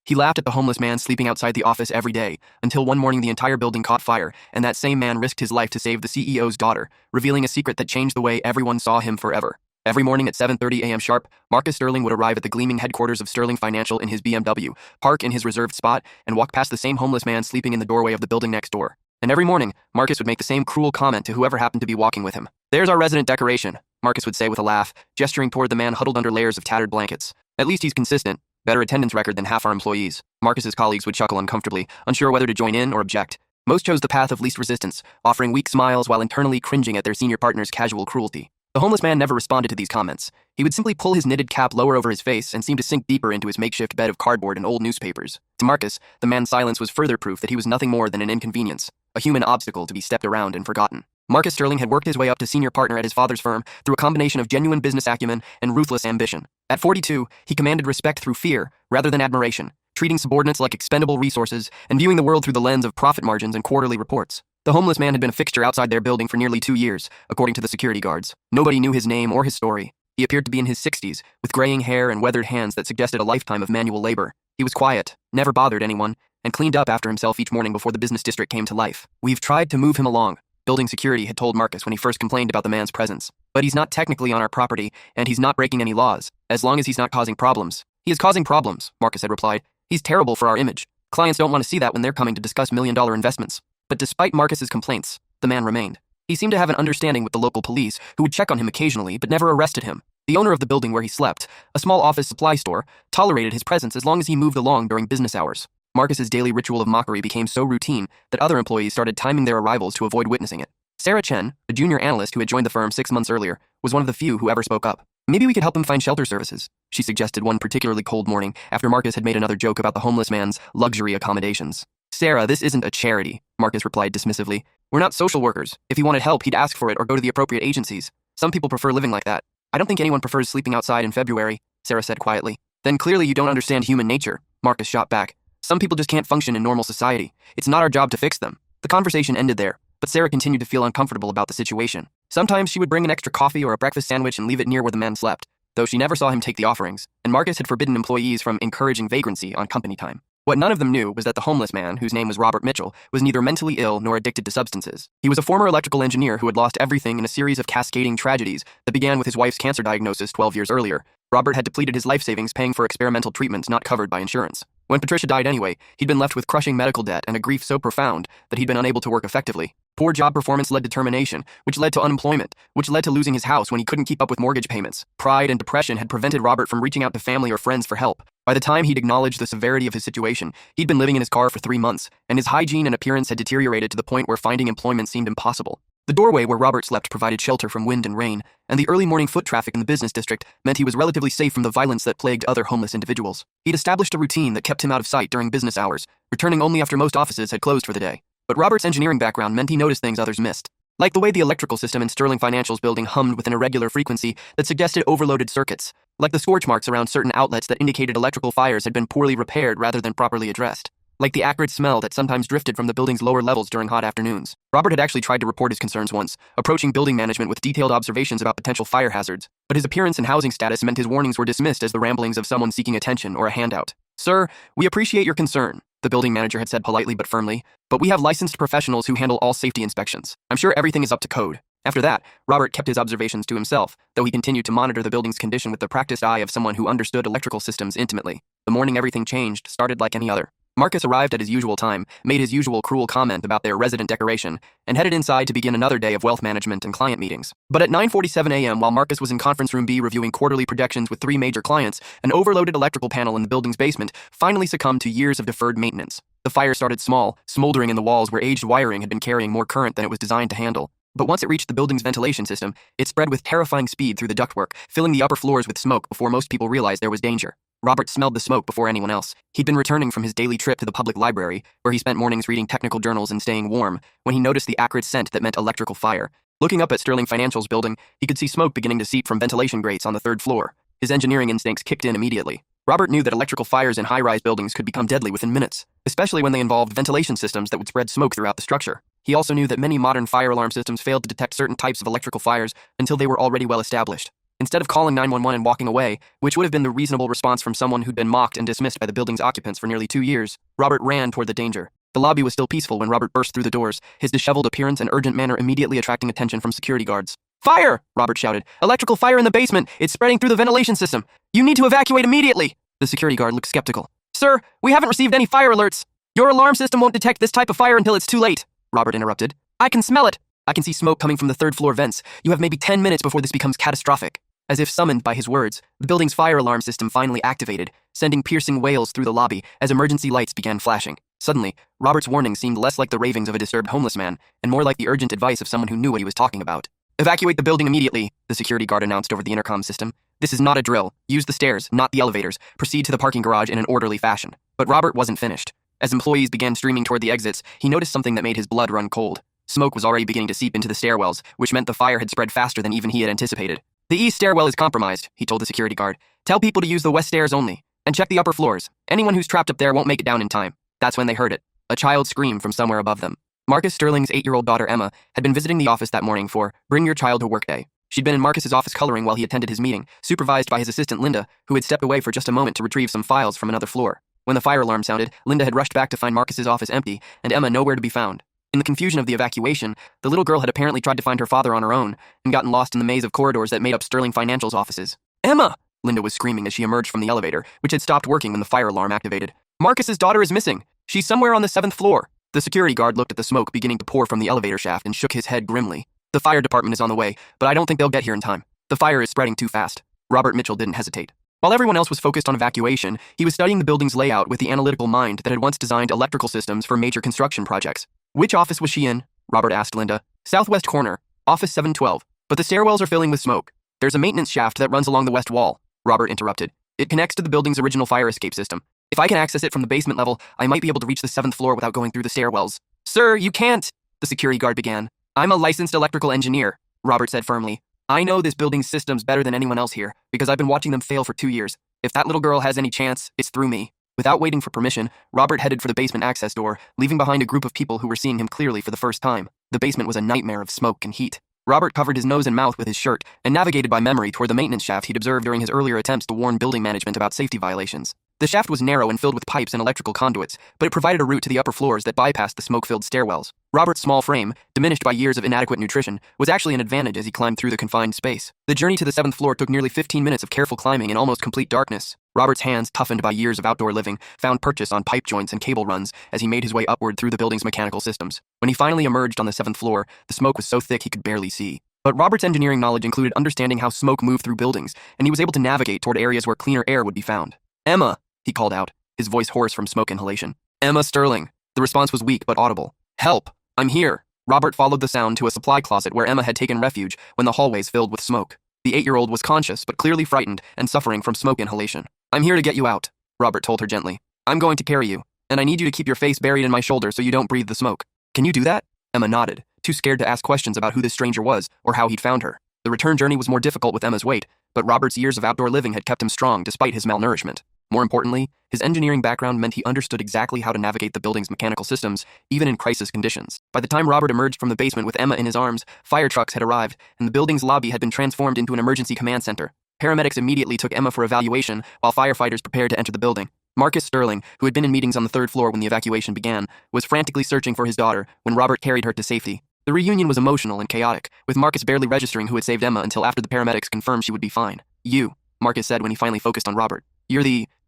He laughed at the homeless man sleeping outside the office every day, until one morning the entire building caught fire, and that same man risked his life to save the CEO's daughter, revealing a secret that changed the way everyone saw him forever. Every morning at 7:30 a.m. sharp, Marcus Sterling would arrive at the gleaming headquarters of Sterling Financial in his BMW, park in his reserved spot, and walk past the same homeless man sleeping in the doorway of the building next door. And every morning, Marcus would make the same cruel comment to whoever happened to be walking with him. "There's our resident decoration," Marcus would say with a laugh, gesturing toward the man huddled under layers of tattered blankets. "At least he's consistent. Better attendance record than half our employees." Marcus's colleagues would chuckle uncomfortably, unsure whether to join in or object. Most chose the path of least resistance, offering weak smiles while internally cringing at their senior partner's casual cruelty. The homeless man never responded to these comments. He would simply pull his knitted cap lower over his face and seem to sink deeper into his makeshift bed of cardboard and old newspapers. To Marcus, the man's silence was further proof that he was nothing more than an inconvenience, a human obstacle to be stepped around and forgotten. Marcus Sterling had worked his way up to senior partner at his father's firm through a combination of genuine business acumen and ruthless ambition. At 42, he commanded respect through fear rather than admiration, treating subordinates like expendable resources and viewing the world through the lens of profit margins and quarterly reports. The homeless man had been a fixture outside their building for nearly 2 years, according to the security guards. Nobody knew his name or his story. He appeared to be in his 60s, with graying hair and weathered hands that suggested a lifetime of manual labor. He was quiet, never bothered anyone, and cleaned up after himself each morning before the business district came to life. "We've tried to move him along," building security had told Marcus when he first complained about the man's presence. "But he's not technically on our property, and he's not breaking any laws, as long as he's not causing problems." "He is causing problems," Marcus had replied. "He's terrible for our image. Clients don't want to see that when they're coming to discuss million-dollar investments." But despite Marcus's complaints, the man remained. He seemed to have an understanding with the local police, who would check on him occasionally but never arrested him. The owner of the building where he slept, a small office supply store, tolerated his presence as long as he moved along during business hours. Marcus's daily ritual of mockery became so routine that other employees started timing their arrivals to avoid witnessing it. Sarah Chen, a junior analyst who had joined the firm 6 months earlier, was one of the few who ever spoke up. "Maybe we could help him find shelter services," she suggested one particularly cold morning after Marcus had made another joke about the homeless man's luxury accommodations. "Sarah, this isn't a charity," Marcus replied dismissively. "We're not social workers. If he wanted help, he'd ask for it or go to the appropriate agencies. Some people prefer living like that." "I don't think anyone prefers sleeping outside in February," Sarah said quietly. "Then clearly you don't understand human nature," Marcus shot back. "Some people just can't function in normal society. It's not our job to fix them." The conversation ended there, but Sarah continued to feel uncomfortable about the situation. Sometimes she would bring an extra coffee or a breakfast sandwich and leave it near where the man slept, though she never saw him take the offerings, and Marcus had forbidden employees from encouraging vagrancy on company time. What none of them knew was that the homeless man, whose name was Robert Mitchell, was neither mentally ill nor addicted to substances. He was a former electrical engineer who had lost everything in a series of cascading tragedies that began with his wife's cancer diagnosis 12 years earlier. Robert had depleted his life savings paying for experimental treatments not covered by insurance. When Patricia died anyway, he'd been left with crushing medical debt and a grief so profound that he'd been unable to work effectively. Poor job performance led to termination, which led to unemployment, which led to losing his house when he couldn't keep up with mortgage payments. Pride and depression had prevented Robert from reaching out to family or friends for help. By the time he'd acknowledged the severity of his situation, he'd been living in his car for 3 months, and his hygiene and appearance had deteriorated to the point where finding employment seemed impossible. The doorway where Robert slept provided shelter from wind and rain, and the early morning foot traffic in the business district meant he was relatively safe from the violence that plagued other homeless individuals. He'd established a routine that kept him out of sight during business hours, returning only after most offices had closed for the day. But Robert's engineering background meant he noticed things others missed. Like the way the electrical system in Sterling Financial's building hummed with an irregular frequency that suggested overloaded circuits. Like the scorch marks around certain outlets that indicated electrical fires had been poorly repaired rather than properly addressed. Like the acrid smell that sometimes drifted from the building's lower levels during hot afternoons. Robert had actually tried to report his concerns once, approaching building management with detailed observations about potential fire hazards, but his appearance and housing status meant his warnings were dismissed as the ramblings of someone seeking attention or a handout. "Sir, we appreciate your concern," the building manager had said politely but firmly, "but we have licensed professionals who handle all safety inspections. I'm sure everything is up to code." After that, Robert kept his observations to himself, though he continued to monitor the building's condition with the practiced eye of someone who understood electrical systems intimately. The morning everything changed started like any other. Marcus arrived at his usual time, made his usual cruel comment about their resident decoration, and headed inside to begin another day of wealth management and client meetings. But at 9:47 a.m., while Marcus was in conference room B reviewing quarterly projections with 3 major clients, an overloaded electrical panel in the building's basement finally succumbed to years of deferred maintenance. The fire started small, smoldering in the walls where aged wiring had been carrying more current than it was designed to handle. But once it reached the building's ventilation system, it spread with terrifying speed through the ductwork, filling the upper floors with smoke before most people realized there was danger. Robert smelled the smoke before anyone else. He'd been returning from his daily trip to the public library, where he spent mornings reading technical journals and staying warm, when he noticed the acrid scent that meant electrical fire. Looking up at Sterling Financial's building, he could see smoke beginning to seep from ventilation grates on the 3rd floor. His engineering instincts kicked in immediately. Robert knew that electrical fires in high-rise buildings could become deadly within minutes, especially when they involved ventilation systems that would spread smoke throughout the structure. He also knew that many modern fire alarm systems failed to detect certain types of electrical fires until they were already well established. Instead of calling 911 and walking away, which would have been the reasonable response from someone who'd been mocked and dismissed by the building's occupants for nearly 2 years, Robert ran toward the danger. The lobby was still peaceful when Robert burst through the doors, his disheveled appearance and urgent manner immediately attracting attention from security guards. "Fire!" Robert shouted. "Electrical fire in the basement! It's spreading through the ventilation system! You need to evacuate immediately!" The security guard looked skeptical. "Sir, we haven't received any fire alerts. Your alarm system won't detect this type of fire until it's too late," Robert interrupted. "I can smell it. I can see smoke coming from the third-floor vents. You have maybe 10 minutes before this becomes catastrophic." As if summoned by his words, the building's fire alarm system finally activated, sending piercing wails through the lobby as emergency lights began flashing. Suddenly, Robert's warning seemed less like the ravings of a disturbed homeless man and more like the urgent advice of someone who knew what he was talking about. "Evacuate the building immediately," the security guard announced over the intercom system. "This is not a drill. Use the stairs, not the elevators. Proceed to the parking garage in an orderly fashion." But Robert wasn't finished. As employees began streaming toward the exits, he noticed something that made his blood run cold. Smoke was already beginning to seep into the stairwells, which meant the fire had spread faster than even he had anticipated. "The east stairwell is compromised," he told the security guard. "Tell people to use the west stairs only, and check the upper floors. Anyone who's trapped up there won't make it down in time." That's when they heard it. A child screamed from somewhere above them. Marcus Sterling's 8-year-old daughter Emma had been visiting the office that morning for Bring Your Child to Work Day. She'd been in Marcus's office coloring while he attended his meeting, supervised by his assistant Linda, who had stepped away for just a moment to retrieve some files from another floor. When the fire alarm sounded, Linda had rushed back to find Marcus's office empty and Emma nowhere to be found. In the confusion of the evacuation, the little girl had apparently tried to find her father on her own and gotten lost in the maze of corridors that made up Sterling Financial's offices. "Emma!" Linda was screaming as she emerged from the elevator, which had stopped working when the fire alarm activated. "Marcus's daughter is missing. She's somewhere on the 7th floor." The security guard looked at the smoke beginning to pour from the elevator shaft and shook his head grimly. "The fire department is on the way, but I don't think they'll get here in time. The fire is spreading too fast." Robert Mitchell didn't hesitate. While everyone else was focused on evacuation, he was studying the building's layout with the analytical mind that had once designed electrical systems for major construction projects. "Which office was she in?" Robert asked Linda. "Southwest corner, office 712. But the stairwells are filling with smoke. There's a maintenance shaft that runs along the west wall," Robert interrupted. "It connects to the building's original fire escape system. If I can access it from the basement level, I might be able to reach the 7th floor without going through the stairwells." "Sir, you can't," the security guard began. "I'm a licensed electrical engineer," Robert said firmly. "I know this building's systems better than anyone else here because I've been watching them fail for 2 years. If that little girl has any chance, it's through me." Without waiting for permission, Robert headed for the basement access door, leaving behind a group of people who were seeing him clearly for the first time. The basement was a nightmare of smoke and heat. Robert covered his nose and mouth with his shirt and navigated by memory toward the maintenance shaft he'd observed during his earlier attempts to warn building management about safety violations. The shaft was narrow and filled with pipes and electrical conduits, but it provided a route to the upper floors that bypassed the smoke-filled stairwells. Robert's small frame, diminished by years of inadequate nutrition, was actually an advantage as he climbed through the confined space. The journey to the 7th floor took nearly 15 minutes of careful climbing in almost complete darkness. Robert's hands, toughened by years of outdoor living, found purchase on pipe joints and cable runs as he made his way upward through the building's mechanical systems. When he finally emerged on the 7th floor, the smoke was so thick he could barely see. But Robert's engineering knowledge included understanding how smoke moved through buildings, and he was able to navigate toward areas where cleaner air would be found. "Emma," he called out, his voice hoarse from smoke inhalation. "Emma Sterling." The response was weak but audible. "Help! I'm here." Robert followed the sound to a supply closet where Emma had taken refuge when the hallways filled with smoke. The 8-year-old was conscious but clearly frightened and suffering from smoke inhalation. "I'm here to get you out," Robert told her gently. "I'm going to carry you, and I need you to keep your face buried in my shoulder so you don't breathe the smoke." "Can you do that?" Emma nodded, too scared to ask questions about who this stranger was or how he'd found her. The return journey was more difficult with Emma's weight, but Robert's years of outdoor living had kept him strong despite his malnourishment. More importantly, his engineering background meant he understood exactly how to navigate the building's mechanical systems, even in crisis conditions. By the time Robert emerged from the basement with Emma in his arms, fire trucks had arrived, and the building's lobby had been transformed into an emergency command center. Paramedics immediately took Emma for evaluation, while firefighters prepared to enter the building. Marcus Sterling, who had been in meetings on the 3rd floor when the evacuation began, was frantically searching for his daughter when Robert carried her to safety. The reunion was emotional and chaotic, with Marcus barely registering who had saved Emma until after the paramedics confirmed she would be fine. "You," Marcus said when he finally focused on Robert.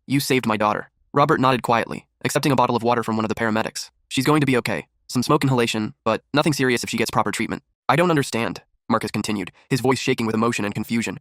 You saved my daughter." Robert nodded quietly, accepting a bottle of water from one of the paramedics. "She's going to be okay. Some smoke inhalation, but nothing serious if she gets proper treatment." "I don't understand," Marcus continued, his voice shaking with emotion and confusion.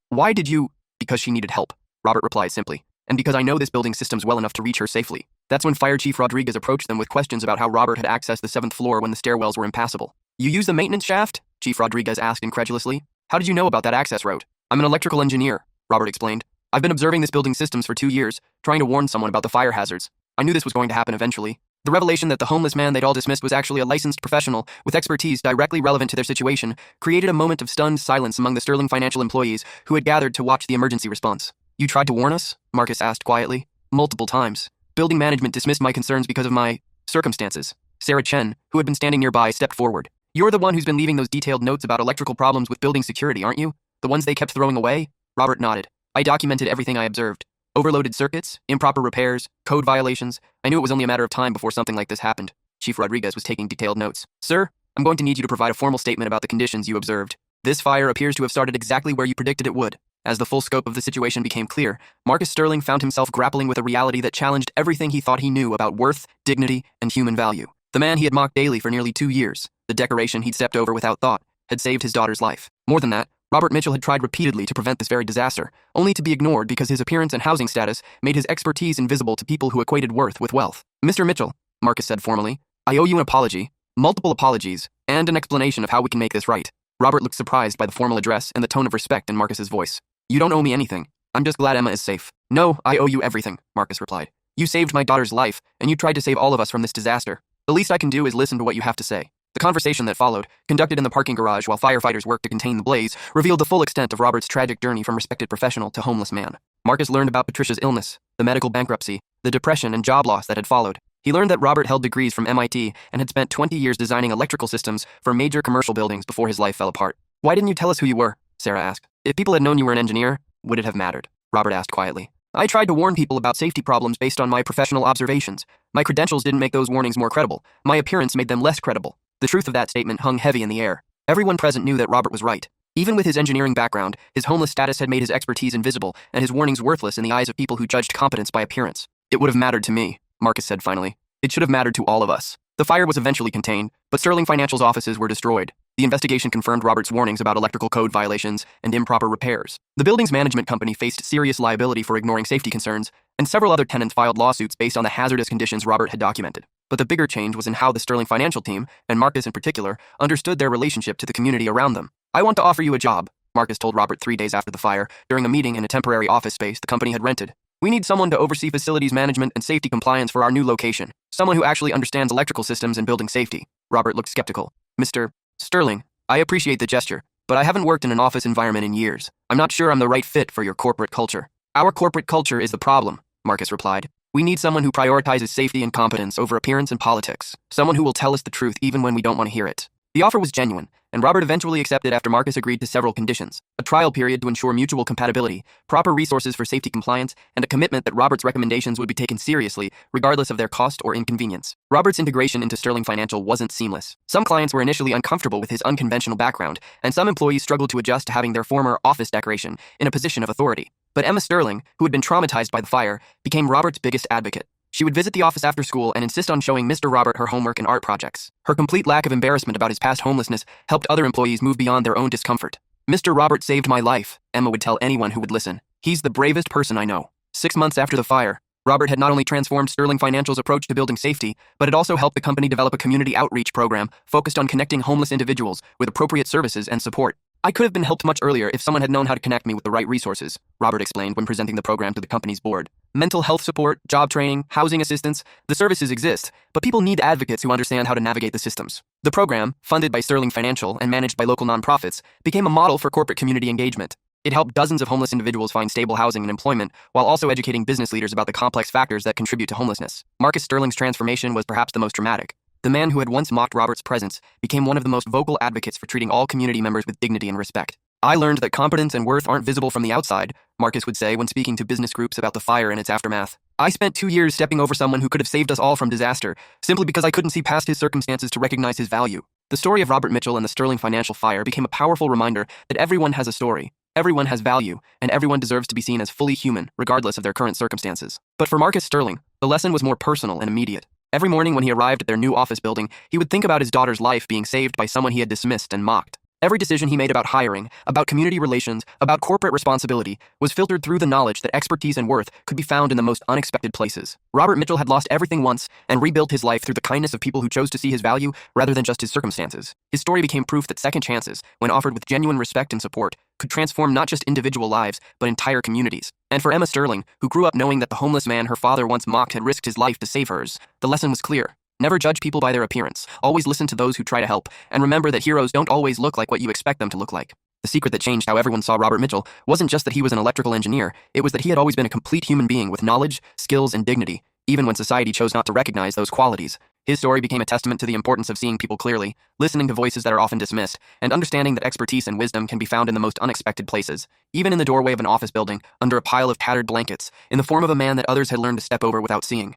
Why did you?" "Because she needed help," Robert replied simply. "And because I know this building's systems well enough to reach her safely." That's when Fire Chief Rodriguez approached them with questions about how Robert had accessed the 7th floor when the stairwells were impassable. "You use the maintenance shaft?" Chief Rodriguez asked incredulously. "How did you know about that access route?" "I'm an electrical engineer," Robert explained. "I've been observing this building's systems for 2 years, trying to warn someone about the fire hazards. I knew this was going to happen eventually." The revelation that the homeless man they'd all dismissed was actually a licensed professional with expertise directly relevant to their situation created a moment of stunned silence among the Sterling Financial employees who had gathered to watch the emergency response. "You tried to warn us?" Marcus asked quietly. "Multiple times. Building management dismissed my concerns because of my circumstances." Sarah Chen, who had been standing nearby, stepped forward. "You're the one who's been leaving those detailed notes about electrical problems with building security, aren't you?" The ones they kept throwing away? Robert nodded. I documented everything I observed. Overloaded circuits, improper repairs, code violations. I knew it was only a matter of time before something like this happened. Chief Rodriguez was taking detailed notes. Sir, I'm going to need you to provide a formal statement about the conditions you observed. This fire appears to have started exactly where you predicted it would. As the full scope of the situation became clear, Marcus Sterling found himself grappling with a reality that challenged everything he thought he knew about worth, dignity, and human value. The man he had mocked daily for nearly 2 years, the decoration he'd stepped over without thought, had saved his daughter's life. More than that, Robert Mitchell had tried repeatedly to prevent this very disaster, only to be ignored because his appearance and housing status made his expertise invisible to people who equated worth with wealth. Mr. Mitchell, Marcus said formally, I owe you an apology, multiple apologies, and an explanation of how we can make this right. Robert looked surprised by the formal address and the tone of respect in Marcus's voice. You don't owe me anything. I'm just glad Emma is safe. No, I owe you everything, Marcus replied. You saved my daughter's life, and you tried to save all of us from this disaster. The least I can do is listen to what you have to say. The conversation that followed, conducted in the parking garage while firefighters worked to contain the blaze, revealed the full extent of Robert's tragic journey from respected professional to homeless man. Marcus learned about Patricia's illness, the medical bankruptcy, the depression and job loss that had followed. He learned that Robert held degrees from MIT and had spent 20 years designing electrical systems for major commercial buildings before his life fell apart. Why didn't you tell us who you were? Sarah asked. If people had known you were an engineer, would it have mattered? Robert asked quietly. I tried to warn people about safety problems based on my professional observations. My credentials didn't make those warnings more credible. My appearance made them less credible. The truth of that statement hung heavy in the air. Everyone present knew that Robert was right. Even with his engineering background, his homeless status had made his expertise invisible and his warnings worthless in the eyes of people who judged competence by appearance. It would have mattered to me, Marcus said finally. It should have mattered to all of us. The fire was eventually contained, but Sterling Financial's offices were destroyed. The investigation confirmed Robert's warnings about electrical code violations and improper repairs. The building's management company faced serious liability for ignoring safety concerns, and several other tenants filed lawsuits based on the hazardous conditions Robert had documented. But the bigger change was in how the Sterling Financial team, and Marcus in particular, understood their relationship to the community around them. I want to offer you a job, Marcus told Robert 3 days after the fire, during a meeting in a temporary office space the company had rented. We need someone to oversee facilities management and safety compliance for our new location. Someone who actually understands electrical systems and building safety. Robert looked skeptical. Mr. Sterling, I appreciate the gesture, but I haven't worked in an office environment in years. I'm not sure I'm the right fit for your corporate culture. Our corporate culture is the problem, Marcus replied. We need someone who prioritizes safety and competence over appearance and politics. Someone who will tell us the truth even when we don't want to hear it. The offer was genuine, and Robert eventually accepted after Marcus agreed to several conditions. A trial period to ensure mutual compatibility, proper resources for safety compliance, and a commitment that Robert's recommendations would be taken seriously, regardless of their cost or inconvenience. Robert's integration into Sterling Financial wasn't seamless. Some clients were initially uncomfortable with his unconventional background, and some employees struggled to adjust to having their former office decoration in a position of authority. But Emma Sterling, who had been traumatized by the fire, became Robert's biggest advocate. She would visit the office after school and insist on showing Mr. Robert her homework and art projects. Her complete lack of embarrassment about his past homelessness helped other employees move beyond their own discomfort. Mr. Robert saved my life, Emma would tell anyone who would listen. He's the bravest person I know. 6 months after the fire, Robert had not only transformed Sterling Financial's approach to building safety, but had also helped the company develop a community outreach program focused on connecting homeless individuals with appropriate services and support. I could have been helped much earlier if someone had known how to connect me with the right resources, Robert explained when presenting the program to the company's board. Mental health support, job training, housing assistance, the services exist, but people need advocates who understand how to navigate the systems. The program, funded by Sterling Financial and managed by local nonprofits, became a model for corporate community engagement. It helped dozens of homeless individuals find stable housing and employment, while also educating business leaders about the complex factors that contribute to homelessness. Marcus Sterling's transformation was perhaps the most dramatic. The man who had once mocked Robert's presence became one of the most vocal advocates for treating all community members with dignity and respect. I learned that competence and worth aren't visible from the outside, Marcus would say when speaking to business groups about the fire and its aftermath. I spent 2 years stepping over someone who could have saved us all from disaster, simply because I couldn't see past his circumstances to recognize his value. The story of Robert Mitchell and the Sterling Financial fire became a powerful reminder that everyone has a story, everyone has value, and everyone deserves to be seen as fully human, regardless of their current circumstances. But for Marcus Sterling, the lesson was more personal and immediate. Every morning when he arrived at their new office building, he would think about his daughter's life being saved by someone he had dismissed and mocked. Every decision he made about hiring, about community relations, about corporate responsibility, was filtered through the knowledge that expertise and worth could be found in the most unexpected places. Robert Mitchell had lost everything once and rebuilt his life through the kindness of people who chose to see his value rather than just his circumstances. His story became proof that second chances, when offered with genuine respect and support, could transform not just individual lives, but entire communities. And for Emma Sterling, who grew up knowing that the homeless man her father once mocked had risked his life to save hers, the lesson was clear. Never judge people by their appearance. Always listen to those who try to help, and remember that heroes don't always look like what you expect them to look like. The secret that changed how everyone saw Robert Mitchell wasn't just that he was an electrical engineer, it was that he had always been a complete human being with knowledge, skills, and dignity, even when society chose not to recognize those qualities. His story became a testament to the importance of seeing people clearly, listening to voices that are often dismissed, and understanding that expertise and wisdom can be found in the most unexpected places, even in the doorway of an office building, under a pile of tattered blankets, in the form of a man that others had learned to step over without seeing.